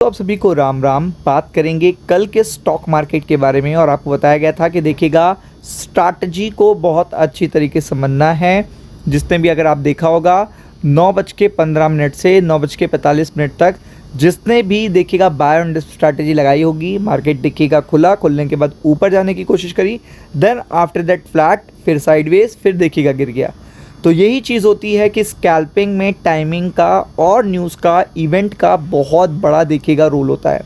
दोस्तों, आप सभी को राम राम। बात करेंगे कल के स्टॉक मार्केट के बारे में और आपको बताया गया था कि देखिएगा स्ट्रैटेजी को बहुत अच्छी तरीके से समझना है। जिसने भी अगर आप देखा होगा 9:15 से 9:45 तक जिसने भी देखिएगा बाय ऑन डिप स्ट्रैटेजी लगाई होगी, मार्केट देखिएगा खुलने के बाद ऊपर जाने की कोशिश करी, देन आफ्टर दैट फ्लैट, फिर साइडवेज, फिर देखिएगा गिर गया। तो यही चीज़ होती है कि स्कैल्पिंग में टाइमिंग का और न्यूज़ का, इवेंट का बहुत बड़ा देखिएगा रोल होता है।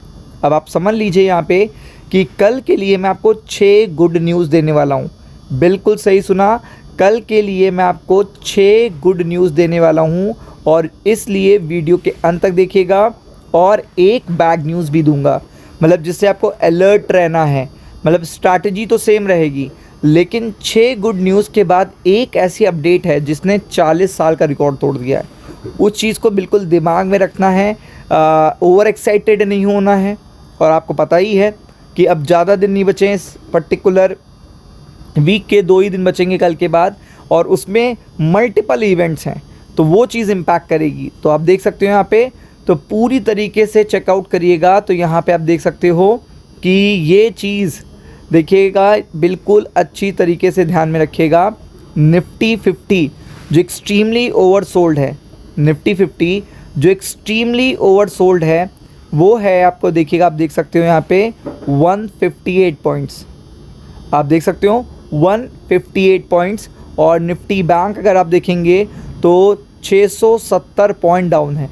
अब आप समझ लीजिए यहाँ पे कि कल के लिए मैं आपको 6 गुड न्यूज़ देने वाला हूँ। बिल्कुल सही सुना, कल के लिए मैं आपको 6 गुड न्यूज़ देने वाला हूँ और इसलिए वीडियो के अंत तक देखिएगा। और एक बैड न्यूज़ भी दूंगा, मतलब जिससे आपको अलर्ट रहना है। मतलब स्ट्रैटेजी तो सेम रहेगी, लेकिन 6 गुड न्यूज़ के बाद एक ऐसी अपडेट है जिसने 40 साल का रिकॉर्ड तोड़ दिया है। उस चीज़ को बिल्कुल दिमाग में रखना है, ओवर एक्साइटेड नहीं होना है। और आपको पता ही है कि अब ज़्यादा दिन नहीं बचे, इस पर्टिकुलर वीक के 2 ही दिन बचेंगे कल के बाद, और उसमें मल्टीपल इवेंट्स हैं, तो वो चीज़ इम्पैक्ट करेगी। तो आप देख सकते हो यहाँ पे, तो पूरी तरीके से चेकआउट करिएगा। तो यहाँ पे आप देख सकते हो कि ये चीज़ देखिएगा, बिल्कुल अच्छी तरीके से ध्यान में रखिएगा। निफ्टी 50 जो एक्सट्रीमली ओवरसोल्ड है, निफ्टी 50 जो एक्सट्रीमली ओवरसोल्ड है, वो है आपको देखिएगा, आप देख सकते हो यहाँ पे 158 पॉइंट्स, आप देख सकते हो 158 पॉइंट्स। और निफ्टी बैंक अगर आप देखेंगे तो 670 पॉइंट डाउन है,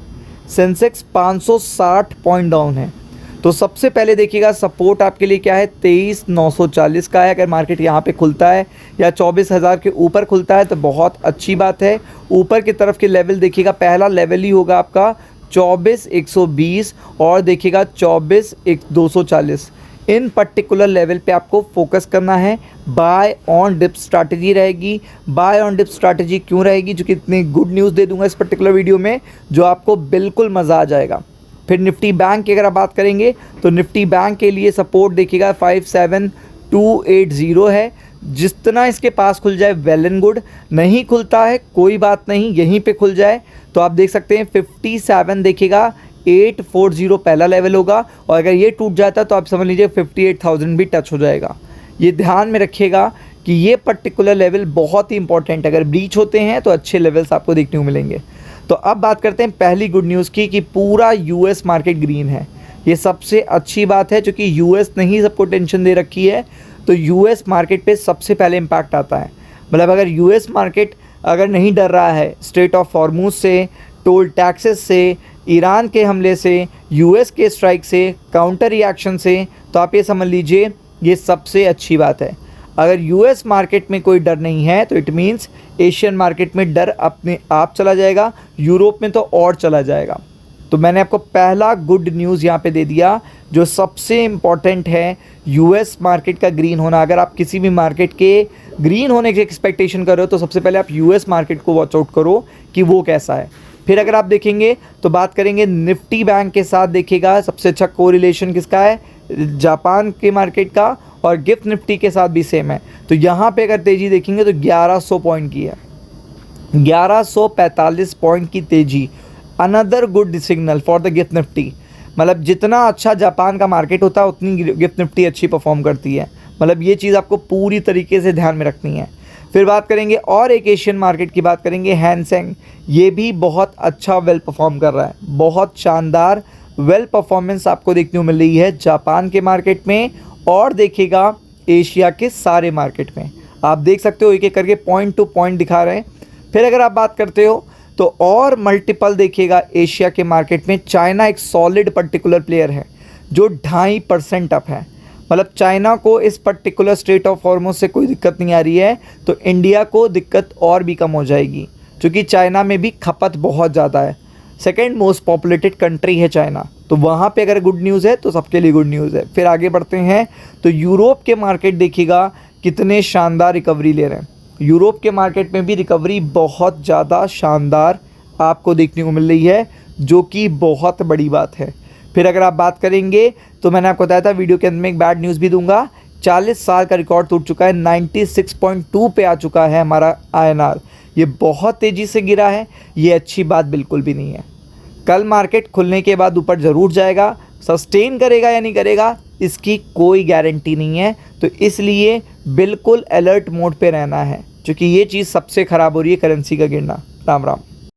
सेंसेक्स 560 पॉइंट डाउन है। तो सबसे पहले देखिएगा सपोर्ट आपके लिए क्या है, 23,940 का है। अगर मार्केट यहाँ पे खुलता है या 24,000 के ऊपर खुलता है तो बहुत अच्छी बात है। ऊपर की तरफ के लेवल देखिएगा, पहला लेवल ही होगा आपका 24,120 और देखिएगा 24,240। इन पर्टिकुलर लेवल पे आपको फोकस करना है। बाय ऑन डिप स्ट्रैटेजी रहेगी। बाय ऑन डिप स्ट्रैटेजी क्यों रहेगी? जो कि इतनी गुड न्यूज़ दे दूंगा इस पर्टिकुलर वीडियो में, जो आपको बिल्कुल मज़ा आ जाएगा। फिर निफ्टी बैंक की अगर आप बात करेंगे तो निफ्टी बैंक के लिए सपोर्ट देखिएगा 57,280 है। जितना इसके पास खुल जाए वेल एंड गुड, नहीं खुलता है कोई बात नहीं, यहीं पे खुल जाए तो आप देख सकते हैं 57 देखिएगा 840 पहला लेवल होगा, और अगर ये टूट जाता है तो आप समझ लीजिए 58,000 भी टच हो जाएगा। ये ध्यान में रखिएगा कि ये पर्टिकुलर लेवल बहुत ही इंपॉर्टेंट है। अगर ब्रीच होते हैं तो अच्छे लेवल्स आपको देखने को मिलेंगे। तो अब बात करते हैं पहली गुड न्यूज़ की कि पूरा यूएस मार्केट ग्रीन है। ये सबसे अच्छी बात है, क्योंकि यूएस ने ही सबको टेंशन दे रखी है, तो यूएस मार्केट पे सबसे पहले इम्पैक्ट आता है। मतलब अगर यूएस मार्केट अगर नहीं डर रहा है स्ट्रेट ऑफ हॉर्मुज से, टोल टैक्सेस से, ईरान के हमले से, यूएस के स्ट्राइक से, काउंटर रिएक्शन से, तो आप ये समझ लीजिए ये सबसे अच्छी बात है। अगर यूएस मार्केट में कोई डर नहीं है तो इट मीन्स एशियन मार्केट में डर अपने आप चला जाएगा, यूरोप में तो और चला जाएगा। तो मैंने आपको पहला गुड न्यूज़ यहाँ पे दे दिया, जो सबसे इम्पॉर्टेंट है यूएस मार्केट का ग्रीन होना। अगर आप किसी भी मार्केट के ग्रीन होने की एक्सपेक्टेशन कर रहे हो तो सबसे पहले आप यूएस मार्केट को वॉच आउट करो कि वो कैसा है। फिर अगर आप देखेंगे तो बात करेंगे निफ्टी बैंक के साथ, देखिएगा सबसे अच्छा कोरिलेशन किसका है, जापान के मार्केट का, और गिफ्ट निफ्टी के साथ भी सेम है। तो यहाँ पे अगर तेज़ी देखेंगे तो 1100 पॉइंट की है, 1145 पॉइंट की तेज़ी। Another good signal for the gift Nifty. मतलब जितना अच्छा जापान का मार्केट होता है उतनी गिफ्ट निफ्टी अच्छी परफॉर्म करती है। मतलब ये चीज़ आपको पूरी तरीके से ध्यान में रखनी है। फिर बात करेंगे और एक एशियन मार्केट की बात करेंगे, हैंसेंग। ये भी बहुत अच्छा वेल परफॉर्म कर रहा है, बहुत शानदार वेल परफॉर्मेंस आपको देखने को मिल रही है जापान के मार्केट में, और देखिएगा एशिया के सारे मार्केट में। आप देख सकते हो एक एक करके पॉइंट टू पॉइंट दिखा रहे हैं। फिर अगर आप बात करते हो तो और मल्टीपल देखिएगा एशिया के मार्केट में। चाइना एक सॉलिड पर्टिकुलर प्लेयर है जो 2.5% अप है। मतलब चाइना को इस पर्टिकुलर स्ट्रेट ऑफ हॉर्मुज से कोई दिक्कत नहीं आ रही है, तो इंडिया को दिक्कत और भी कम हो जाएगी, क्योंकि चाइना में भी खपत बहुत ज़्यादा है। सेकेंड मोस्ट पॉपुलेटेड कंट्री है चाइना, तो वहाँ पे अगर गुड न्यूज़ है तो सबके लिए गुड न्यूज़ है। फिर आगे बढ़ते हैं तो यूरोप के मार्केट देखिएगा कितने शानदार रिकवरी ले रहे हैं। यूरोप के मार्केट में भी रिकवरी बहुत ज़्यादा शानदार आपको देखने को मिल रही है, जो कि बहुत बड़ी बात है। फिर अगर आप बात करेंगे तो मैंने आपको बताया था वीडियो के अंत में एक बैड न्यूज़ भी दूंगा। 40 साल का रिकॉर्ड टूट चुका है, 96.2 पे आ चुका है हमारा INR। ये बहुत तेज़ी से गिरा है, ये अच्छी बात बिल्कुल भी नहीं है। कल मार्केट खुलने के बाद ऊपर ज़रूर जाएगा, सस्टेन करेगा या नहीं करेगा इसकी कोई गारंटी नहीं है। तो इसलिए बिल्कुल अलर्ट मोड पे रहना है, क्योंकि ये चीज़ सबसे ख़राब हो रही है करेंसी का गिरना। राम राम।